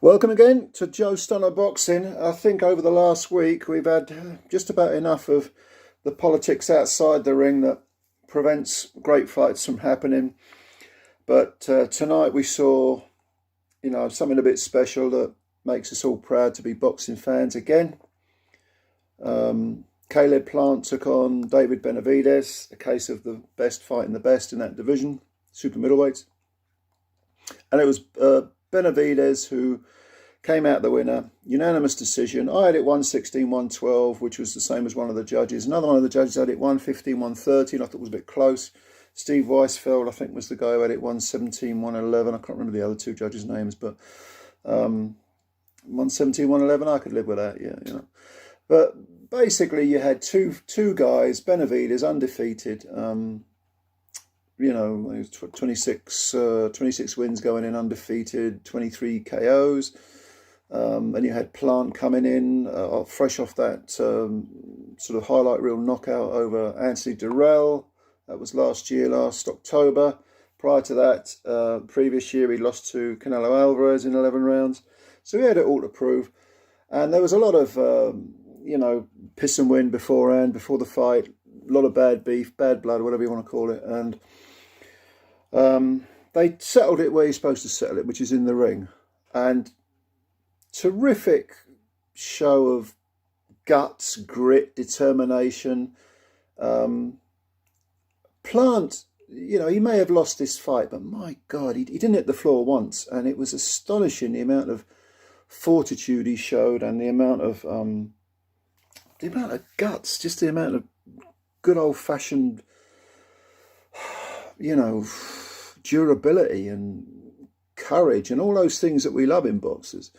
Welcome again to Joe Stunner Boxing. I think over the last week we've had just about enough of the politics outside the ring that prevents great fights from happening. But tonight we saw, something a bit special that makes us all proud to be boxing fans again. Caleb Plant took on David Benavidez, a case of the best fighting the best in that division, super middleweights. And it was Benavidez who came out the winner, unanimous decision. I had it 116-112, which was the same as one of the judges. Another one of the judges had it 115-113. I thought it was a bit close. Steve Weisfeld, I think, was the guy who had it 117-111. I can't remember the other two judges' names, but 117-111, I could live with that, yeah. But basically, you had two guys, Benavidez, undefeated. 26 wins going in undefeated, 23 KOs. And you had Plant coming in fresh off that sort of highlight reel knockout over Anthony Durrell. That was last October. Prior to that, previous year, he lost to Canelo Alvarez in 11 rounds. So he had it all to prove. And there was a lot of, piss and wind beforehand, before the fight. A lot of bad beef, bad blood, whatever you want to call it. And they settled it where you're supposed to settle it, which is in the ring. And terrific show of guts, grit, determination. Plant, he may have lost this fight, but my God, he didn't hit the floor once. And it was astonishing the amount of fortitude he showed and the amount of guts, just the amount of good old-fashioned, durability and courage and all those things that we love in boxers.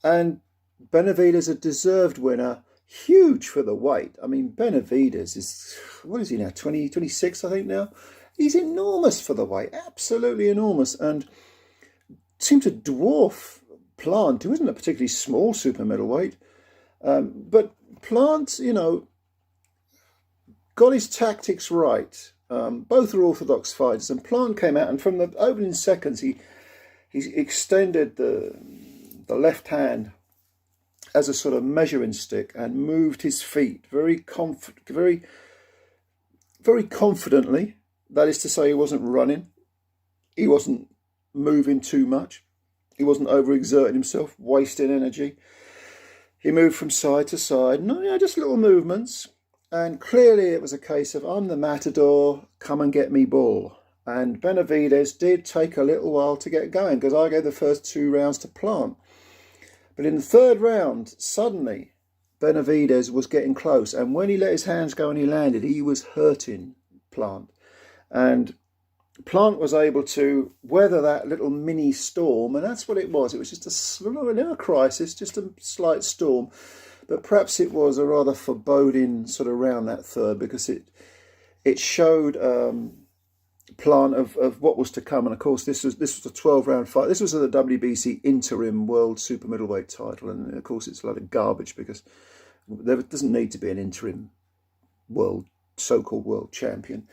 And Benavidez, a deserved winner, huge for the weight. I mean, Benavidez is, what is he now, 26, I think now? He's enormous for the weight, absolutely enormous, and seemed to dwarf Plant, who isn't a particularly small super middleweight. But Plant, got his tactics right. Both are orthodox fighters, and Plant came out, and from the opening seconds, he extended the left hand as a sort of measuring stick and moved his feet very confidently. That is to say, he wasn't running, he wasn't moving too much, he wasn't overexerting himself, wasting energy. He moved from side to side, just little movements. And clearly it was a case of, I'm the matador, come and get me ball. And Benavidez did take a little while to get going, because I gave the first 2 rounds to Plant. But in the third round, suddenly, Benavidez was getting close. And when he let his hands go and he landed, he was hurting Plant. And Plant was able to weather that little mini storm, and that's what it was. It was just a crisis, just a slight storm. But perhaps it was a rather foreboding sort of round that third, because it showed Plant of what was to come. And of course, this was a 12-round fight. This was the WBC interim world super middleweight title, and of course it's a lot of garbage, because there doesn't need to be an interim so-called world champion.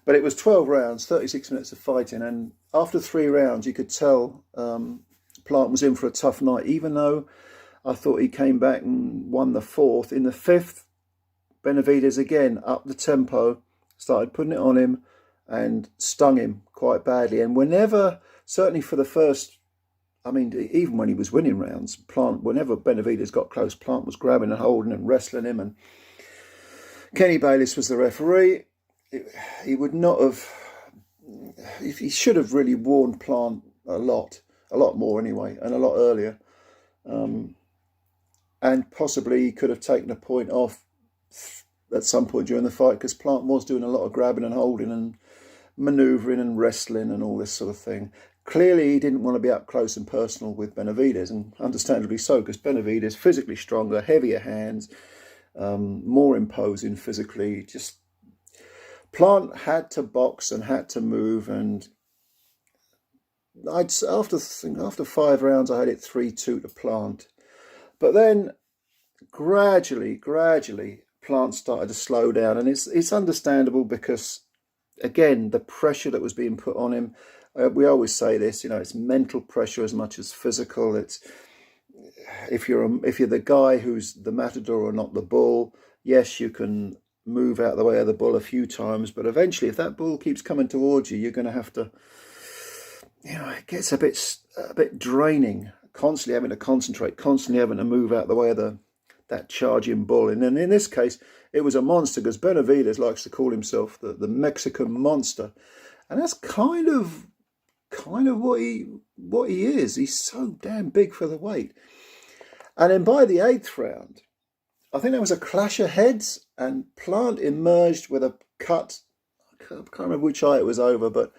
But it was 12 rounds, 36 minutes of fighting, and after 3 rounds, you could tell Plant was in for a tough night, even though I thought he came back and won the 4th. In the 5th, Benavidez again upped the tempo, started putting it on him, and stung him quite badly. And whenever, certainly for the first, even when he was winning rounds, whenever Benavidez got close, Plant was grabbing and holding and wrestling him. And Kenny Bayliss was the referee. He would not have, he should have really warned Plant a lot more anyway, and a lot earlier. And possibly he could have taken a point off at some point during the fight, because Plant was doing a lot of grabbing and holding and manoeuvring and wrestling and all this sort of thing. Clearly he didn't want to be up close and personal with Benavidez, and understandably so, because Benavidez, physically stronger, heavier hands, more imposing physically. Just Plant had to box and had to move, and after 5 rounds I had it 3-2 to Plant. But then gradually Plant started to slow down, and it's understandable, because again, the pressure that was being put on him, we always say this, you know, it's mental pressure as much as physical. It's if you're the guy who's the matador or not the bull, yes, you can move out the way of the bull a few times, but eventually if that bull keeps coming towards you, you're going to have to, you know, it gets a bit draining, constantly having to concentrate, constantly having to move out the way of that charging bull. And then in this case, it was a monster, because Benavidez likes to call himself the Mexican monster, and that's kind of what he is. He's so damn big for the weight. And then by the 8th round, I think there was a clash of heads, and Plant emerged with a cut. I can't remember which eye it was over, but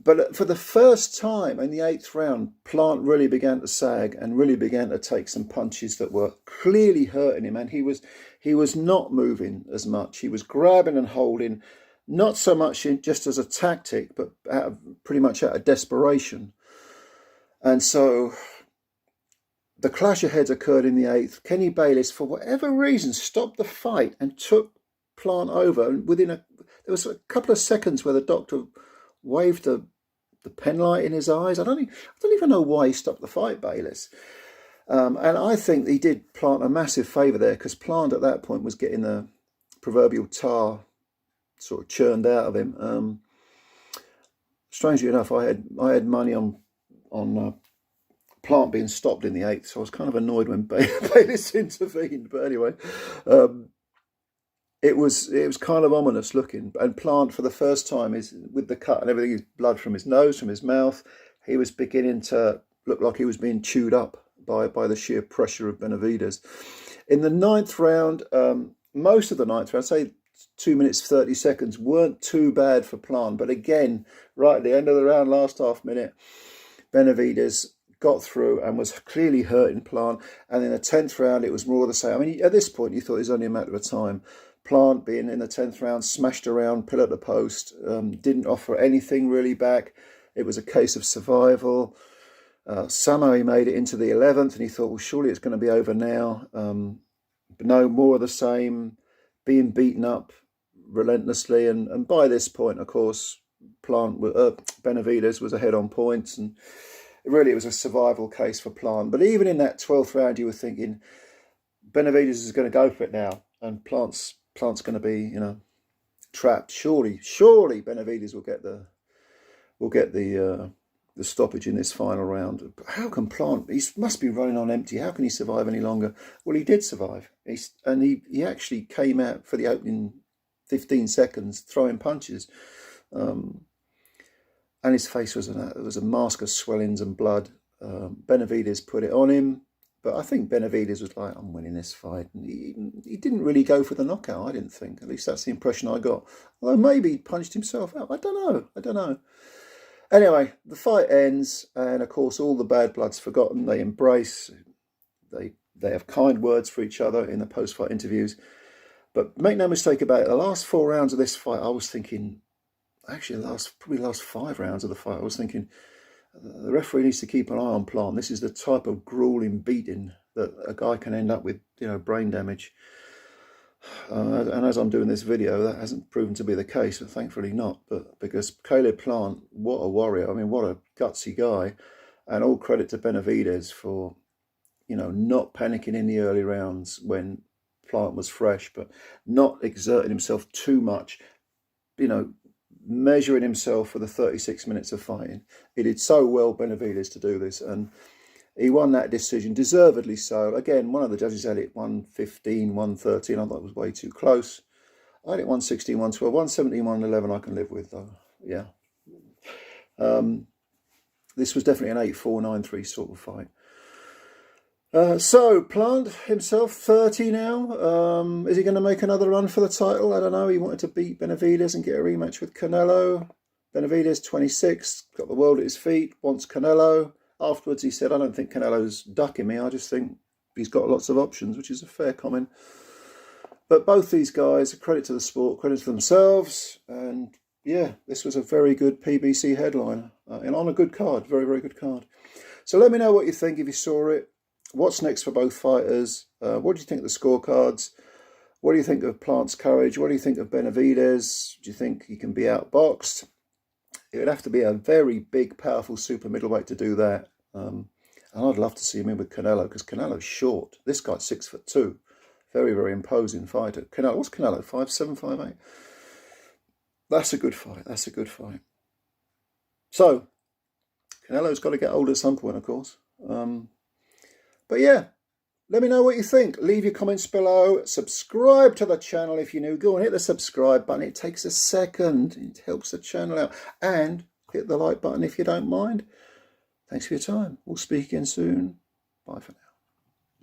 for the first time in the 8th round, Plant really began to sag and really began to take some punches that were clearly hurting him. And he was not moving as much. He was grabbing and holding, not so much just as a tactic, but pretty much out of desperation. And so the clash of heads occurred in the 8th. Kenny Bayless, for whatever reason, stopped the fight and took Plant over. And there was a couple of seconds where the doctor waved the pen light in his eyes. I don't even know why he stopped the fight, Bayless. And I think he did Plant a massive favour there, because Plant at that point was getting the proverbial tar sort of churned out of him. Strangely enough, I had money on Plant being stopped in the 8th, so I was kind of annoyed when Bayless intervened. But anyway, it was kind of ominous looking. And Plant, for the first time, is with the cut and everything, his blood from his nose, from his mouth, he was beginning to look like he was being chewed up by the sheer pressure of Benavidez. In the 9th round, most of the 9th round, say 2 minutes 30 seconds, weren't too bad for Plant. But again, right at the end of the round, last half minute, Benavidez got through and was clearly hurting Plant. And in the 10th round, it was more of the same. I mean, at this point, you thought it was only a matter of time. Plant, being in the 10th round, smashed around, pillar to post, didn't offer anything really back. It was a case of survival. Somehow he made it into the 11th, and he thought, well, surely it's going to be over now. But no, more of the same, being beaten up relentlessly. And by this point, of course, Benavidez was ahead on points, and really it was a survival case for Plant. But even in that 12th round, you were thinking, Benavidez is going to go for it now, and Plant's going to be, you know, trapped. Surely Benavidez will get the stoppage in this final round. But how can Plant? He must be running on empty. How can he survive any longer? Well, he did survive. He actually came out for the opening 15 seconds throwing punches, and his face was a mask of swellings and blood. Benavidez put it on him. But I think Benavidez was like, I'm winning this fight. And he didn't really go for the knockout, I didn't think. At least that's the impression I got. Although maybe he punched himself out. I don't know. Anyway, the fight ends, and of course all the bad blood's forgotten. They embrace. They have kind words for each other in the post-fight interviews. But make no mistake about it, the last 4 rounds of this fight, I was thinking, actually probably the last 5 rounds of the fight, I was thinking, the referee needs to keep an eye on Plant. This is the type of grueling beating that a guy can end up with, you know, brain damage. And as I'm doing this video, that hasn't proven to be the case, but thankfully not. But because Caleb Plant, what a warrior. I mean, what a gutsy guy. And all credit to Benavidez for, you know, not panicking in the early rounds when Plant was fresh, but not exerting himself too much, you know, measuring himself for the 36 minutes of fighting. He did so well, Benavidez, to do this, and he won that decision, deservedly so. Again, one of the judges had it 115, 113. I thought it was way too close. I had it 116, 112, 117, 111 I can live with, though. Yeah. This was definitely an 8-4, 9-3 sort of fight. So, Plant himself, 30 now. Is he going to make another run for the title? I don't know. He wanted to beat Benavidez and get a rematch with Canelo. Benavidez, 26, got the world at his feet, wants Canelo. Afterwards, he said, I don't think Canelo's ducking me. I just think he's got lots of options, which is a fair comment. But both these guys, credit to the sport, credit to themselves. And yeah, this was a very good PBC headliner. And on a good card, very, very good card. So let me know what you think if you saw it. What's next for both fighters? What do you think of the scorecards? What do you think of Plant's courage? What do you think of Benavidez? Do you think he can be outboxed? It would have to be a very big, powerful super middleweight to do that. And I'd love to see him in with Canelo, because Canelo's short. This guy's 6'2". Very, very imposing fighter. Canelo, what's Canelo? 5'7", 5'8"? That's a good fight. That's a good fight. So, Canelo's got to get older at some point, of course. But yeah, let me know what you think. Leave your comments below. Subscribe to the channel if you're new. Go and hit the subscribe button. It takes a second. It helps the channel out. And hit the like button if you don't mind. Thanks for your time. We'll speak again soon. Bye for now.